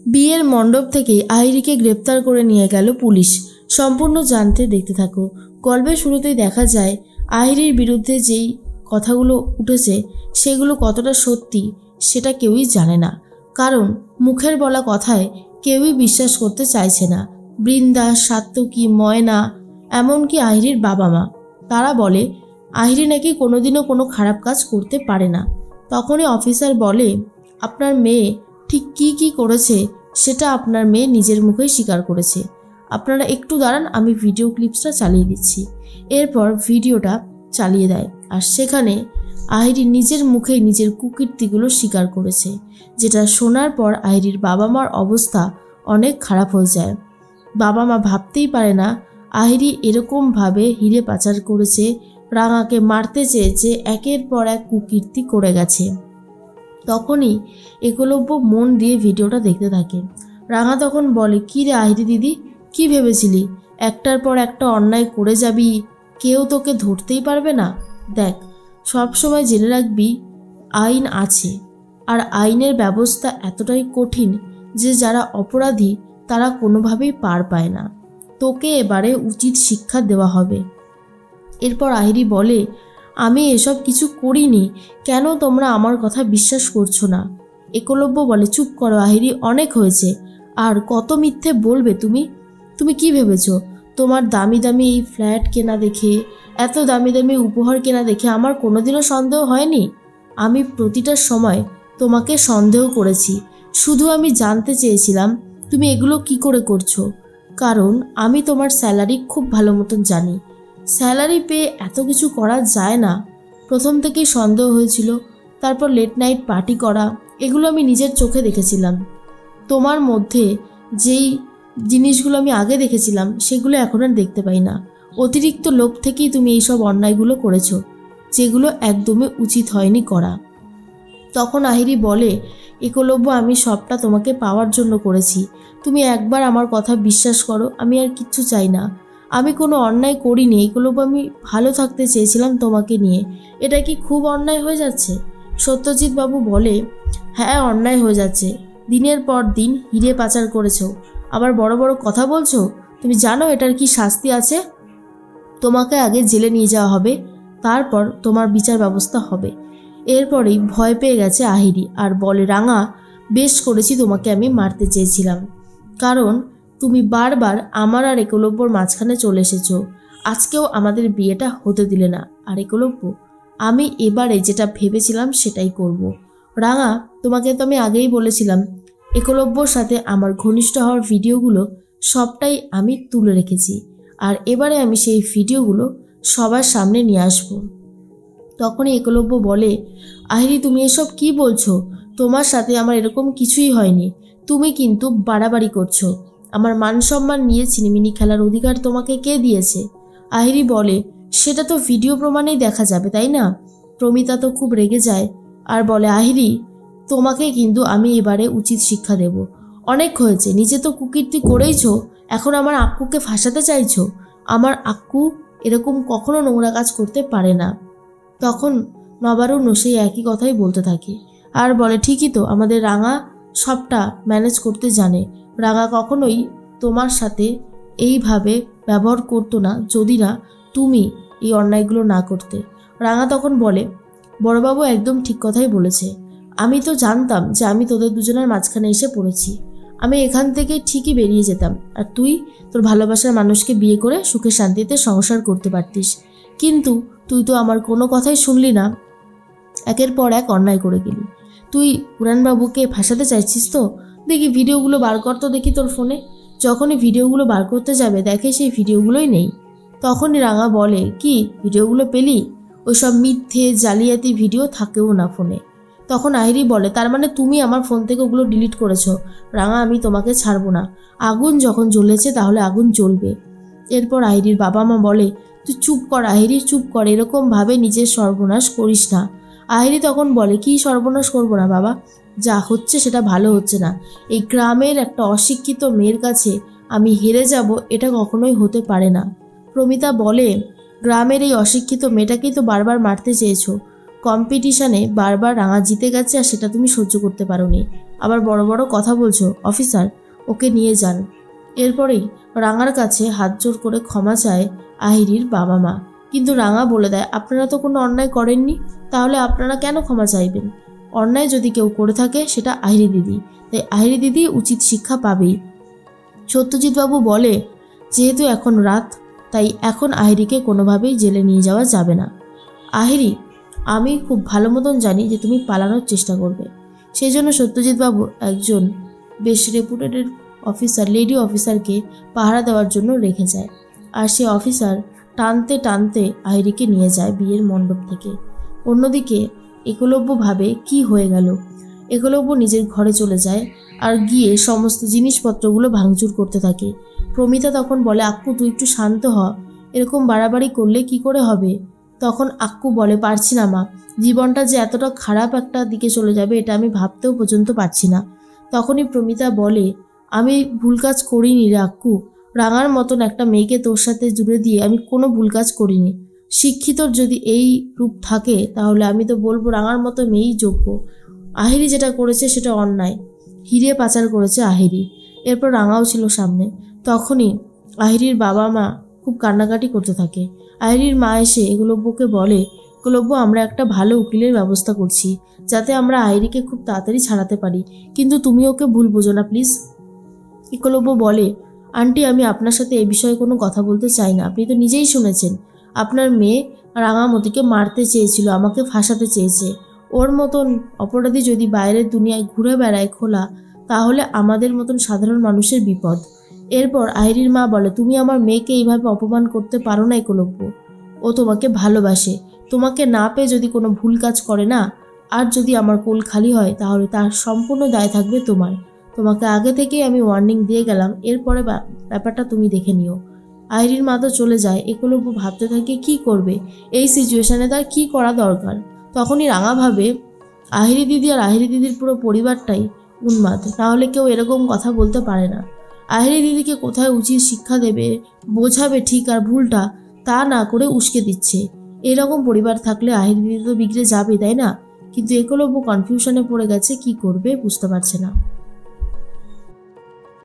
বিয়ের মণ্ডপ থেকে আহিরিকে গ্রেপ্তার করে নিয়ে গেল পুলিশ। সম্পূর্ণ জানতে দেখতে থাকো। গল্পের শুরুতেই দেখা যায় আহিরির বিরুদ্ধে যেই কথাগুলো উঠেছে সেগুলো কতটা সত্যি সেটা কেউই জানে না, কারণ মুখের বলা কথায় কেউই বিশ্বাস করতে চাইছে না। বৃন্দা, সাত্তকী, ময়না, এমনকি আহিরির বাবা মা, তারা বলে আহিরি নাকি কোনোদিনও কোনো খারাপ কাজ করতে পারে না। তখনই অফিসার বলে, আপনার মেয়ে ঠিক কি করেছে সেটা আপনার মেয়ে নিজের মুখেই স্বীকার করেছে। আপনারা একটু দাঁড়ান, আমি ভিডিও ক্লিপসটা চালিয়ে দিচ্ছি। এরপর ভিডিওটা চালিয়ে দেয়, আর সেখানে আহিরি নিজের মুখেই নিজের কুকীর্তিগুলো স্বীকার করেছে, যেটা শোনার পর আহিরির বাবা মার অবস্থা অনেক খারাপ হয়ে যায়। বাবা মা ভাবতেই পারে না আহিরি এরকমভাবে হিরে পাচার করেছে, রাঙাকে মারতে চেয়েছে, একের পর এক কুকীর্তি করে গেছে। তখনই একলব্য মন দিয়ে ভিডিওটা দেখতে থাকে। রাঙা তখন বলে, কী রে আহিরি দিদি, কি ভেবেছিলি একটার পর একটা অন্যায় করে যাবি, কেউ তোকে ধরতেই পারবে না? দেখ, সবসময় জেনে রাখবি আইন আছে, আর আইনের ব্যবস্থা এতটাই কঠিন যে যারা অপরাধী তারা কোনোভাবেই পার পায় না। তোকে এবারে উচিত শিক্ষা দেওয়া হবে। এরপর আহিরি বলে, আমি এসব কিছু করিনি, কেন তোমরা আমার কথা বিশ্বাস করছো না? একলব্য বলে, চুপ করো আহিরি, অনেক হয়েছে, আর কত মিথ্যে বলবে তুমি? তুমি কি ভেবেছ তোমার দামি দামি এই ফ্ল্যাট কেনা দেখে, এত দামি দামি উপহার কেনা দেখে আমার কোনোদিনও সন্দেহ হয়নি? আমি প্রতিটা সময় তোমাকে সন্দেহ করেছি, শুধু আমি জানতে চেয়েছিলাম তুমি এগুলো কি করে করছো, কারণ আমি তোমার স্যালারি খুব ভালো মতন জানি। স্যালারি পেয়ে এত কিছু করা যায় না। প্রথম থেকেই সন্দেহ হয়েছিল। তারপর লেট নাইট পার্টি করা, এগুলো আমি নিজের চোখে দেখেছিলাম। তোমার মধ্যে যেই জিনিসগুলো আমি আগে দেখেছিলাম সেগুলো এখন আর দেখতে পাই না। অতিরিক্ত লোভ থেকেই তুমি এইসব অন্যায়গুলো করেছো, যেগুলো একদমই উচিত হয়নি করা। তখন আহিরি বলে, একলব্য, আমি সবটা তোমাকে পাওয়ার জন্য করেছি, তুমি একবার আমার কথা বিশ্বাস করো, আমি আর কিচ্ছু চাই না। আমি কোনো অন্যায় করিনি একলব্য, আমি ভালো থাকতে চেয়েছিলাম তোমাকে নিয়ে। এটা কি খুব অন্যায় হয়ে যাচ্ছে? সত্যজিৎ বাবু বলে, হ্যাঁ অন্যায় হয়ে যাচ্ছে। দিনের পর দিন হিরে পাচার করেছো, আবার বড় বড় কথা বলছো। তুমি জানো এটার কি শাস্তি আছে? তোমাকে আগে জেলে নিয়ে যাওয়া হবে, তারপর তোমার বিচার ব্যবস্থা হবে। এরপরেই ভয় পেয়ে গেছে আহিরি, আর বলে, রাঙা, বেশ করেছি তোমাকে আমি মারতে চেয়েছিলাম, কারণ তুমি বারবার আমার আর একলব্যর মাঝখানে চলে এসেছো। আজকেও আমাদের বিয়েটা হতে দিলে না। আর একলব্য, আমি এবারে যেটা ভেবেছিলাম সেটাই করব। রাঙা, তোমাকে তো আমি আগেই বলেছিলাম একলব্যর সাথে আমার ঘনিষ্ঠ হওয়ার ভিডিওগুলো সবটাই আমি তুলে রেখেছি, আর এবারে আমি সেই ভিডিওগুলো সবার সামনে নিয়ে আসব। তখনই একলব্য বলে, আহিরি তুমি এসব কি বলছো? তোমার সাথে আমার এরকম কিছুই হয়নি, তুমি কিন্তু বাড়াবাড়ি করছো। আমার মান সম্মান নিয়ে ছিনিমিনি খেলার অধিকার তোমাকে কে দিয়েছে? আহিরি বলে, সেটা তো ভিডিও প্রমাণেই দেখা যাবে, তাই না? প্রমিতা তো খুব রেগে যায় আর বলে, আহিরি, তোমাকে কিন্তু আমি এবারে উচিত শিক্ষা দেব। অনেক হয়েছে, নিজে তো কুকীর্তি করেইছো, এখন আমার আক্কুকে ফাঁসাতে চাইছো। আমার আক্কু এরকম কখনো নোংরা কাজ করতে পারে না। তখন নবারুণ সেই একই কথাই বলতে থাকে আর বলে, ঠিকই তো, আমাদের রাঙা সবটা ম্যানেজ করতে জানে। রাঙা কখনোই তোমার সাথে এইভাবে ব্যবহার করতো না যদি না তুমি এই অন্যায়গুলো না করতে। রাঙা তখন বলে, বড়বাবু একদম ঠিক কথাই বলেছে, আমি তো জানতাম যে আমি তোদের দুজনের মাঝখানে এসে পড়েছি। আমি এখান থেকে ঠিকই বেরিয়ে যেতাম, আর তুই তোর ভালোবাসার মানুষকে বিয়ে করে সুখে শান্তিতে সংসার করতে পারতিস, কিন্তু তুই তো আমার কোনো কথাই শুনলি না, একের পর এক অন্যায় করে গেলি। তুই পুরাণবাবুকে ফাঁসাতে চাইছিস তো? দেখি ভিডিওগুলো বার কর তো দেখি তোর ফোনে। যখনই ভিডিওগুলো বার করতে যাবে দেখে সেই ভিডিওগুলোই নেই। তখনই রাঙা বলে, কি ভিডিওগুলো পেলি? ওইসব মিথ্যে জালিয়াতি ভিডিও থাকেও না ফোনে। তখন আহিরি বলে, তার মানে তুমি আমার ফোন থেকে ওগুলো ডিলিট করেছো? রাঙা, আমি তোমাকে ছাড়বো না, আগুন যখন জ্বলেছে তাহলে আগুন জ্বলবে। এরপর আহিরির বাবা মা বলে, তুই চুপ কর আহিরি, চুপ কর, এরকমভাবে নিজের সর্বনাশ করিস না। আহিরি তখন বলে, কি সর্বনাশ করবো না বাবা, যা হচ্ছে সেটা ভালো হচ্ছে না। এই গ্রামের একটা অশিক্ষিত মেয়ের কাছে আমি হেরে যাব, এটা কখনোই হতে পারে না। প্রমিতা বলে, গ্রামের এই অশিক্ষিত মেয়েটাকেই তো বারবার মারতে চেয়েছো, কম্পিটিশানে বারবার রাঙা জিতে গেছে আর সেটা তুমি সহ্য করতে পারোনি। আবার বড় বড় কথা বলছো? অফিসার, ওকে নিয়ে যান। এরপরেই রাঙার কাছে হাত জোর করে ক্ষমা চায় আহিরির বাবা মা। কিন্তু রাঙা বলে দেয়, আপনারা তো কোনো অন্যায় করেননি, তাহলে আপনারা কেন ক্ষমা চাইবেন? অন্যায় যদি কেউ করে থাকে সেটা আহিরি দিদি, তাই আহিরি দিদি উচিত শিক্ষা পাবেই। সত্যজিৎবাবু বলে, যেহেতু এখন রাত, তাই এখন আহিরিকে কোনোভাবেই জেলে নিয়ে যাওয়া যাবে না। আহিরি, আমি খুব ভালো মতন জানি যে তুমি পালানোর চেষ্টা করবে, সেই জন্য সত্যজিৎবাবু একজন বেশ রেপুটেড অফিসার, লেডি অফিসারকে পাহারা দেওয়ার জন্য রেখে যায়। আর সে অফিসার টানতে টানতে আহিরিকে নিয়ে যায় বিয়ের মণ্ডপ থেকে। অন্যদিকে একলব্য ভাবে কি হয়ে গেল। একলব্য নিজের ঘরে চলে যায় আর গিয়ে সমস্ত জিনিসপত্রগুলো ভাঙচুর করতে থাকে। প্রমিতা তখন বলে, আক্কু তুই একটু শান্ত হ, এরকম বাড়াবাড়ি করলে কি করে হবে? তখন আক্কু বলে, পারছি না মা, জীবনটা যে এতটা খারাপ একটা দিকে চলে যাবে এটা আমি ভাবতেও পর্যন্ত পারছি না। তখনই প্রমিতা বলে, আমি ভুল কাজ করিনি রে আক্কু, রাঙার মতন একটা মেয়েকে তোর সাথে জুড়ে দিয়ে আমি কোনো ভুল কাজ করিনি। শিক্ষিতর যদি এই রূপ থাকে তাহলে আমি তো বলবো রাঙার মতো মেয়েই যোগ্য। আহিরি যেটা করেছে সেটা অন্যায়, হিরে পাচার করেছে আহিরি। এরপর রাঙাও ছিল সামনে। তখনই আহিরির বাবা মা খুব কান্নাকাটি করতে থাকে। আহিরির মা এসে একলব্যকে বলে, একলব্য, আমরা একটা ভালো উকিলের ব্যবস্থা করছি যাতে আমরা আহিরিকে খুব তাড়াতাড়ি ছাড়াতে পারি, কিন্তু তুমি ওকে ভুল বোঝো না প্লিজ। একলব্য বলে, আন্টি, আমি আপনার সাথে এ বিষয়ে কোনো কথা বলতে চাই না। আপনি তো নিজেই শুনেছেন আপনার মেয়ে রাঙামতিকে মারতে চেয়েছিল, আমাকে ফাঁসাতে চেয়েছে। ওর মতন অপরাধী যদি বাইরের দুনিয়ায় ঘুরে বেড়ায় খোলা, তাহলে আমাদের মতন সাধারণ মানুষের বিপদ। এরপর আহিরির মা বলে, তুমি আমার মেয়েকে এইভাবে অপমান করতে পারো না একলব্য, ও তোমাকে ভালোবাসে। তোমাকে না পেয়ে যদি কোনো ভুল কাজ করে না, আর যদি আমার কোল খালি হয়, তাহলে তার সম্পূর্ণ দায় থাকবে তোমার। তোমাকে আগে থেকেই আমি ওয়ার্নিং দিয়ে গেলাম, এরপরে ব্যাপারটা তুমি দেখে নিও। আহিরির মা তো চলে যায়। একলব্য ভাবতে থাকে কি করবে, এই সিচুয়েশনে তার কি করা দরকার। তখনই রাঙা ভাবে, আহিরি দিদি আর আহিরি দিদির পুরো পরিবারটাই উন্মাদ, তাহলে কেউ এরকম কথা বলতে পারে না। আহিরি দিদিকে কোথায় উচিত শিক্ষা দেবে, বোঝাবে ঠিক আর ভুলটা, তা না করে উস্কে দিচ্ছে। এরকম পরিবার থাকলে আহিরি দিদি তো বিগড়ে যাবে, তাই না? কিন্তু একলব্য কনফিউশনে পড়ে গেছে, কি করবে বুঝতে পারছে না।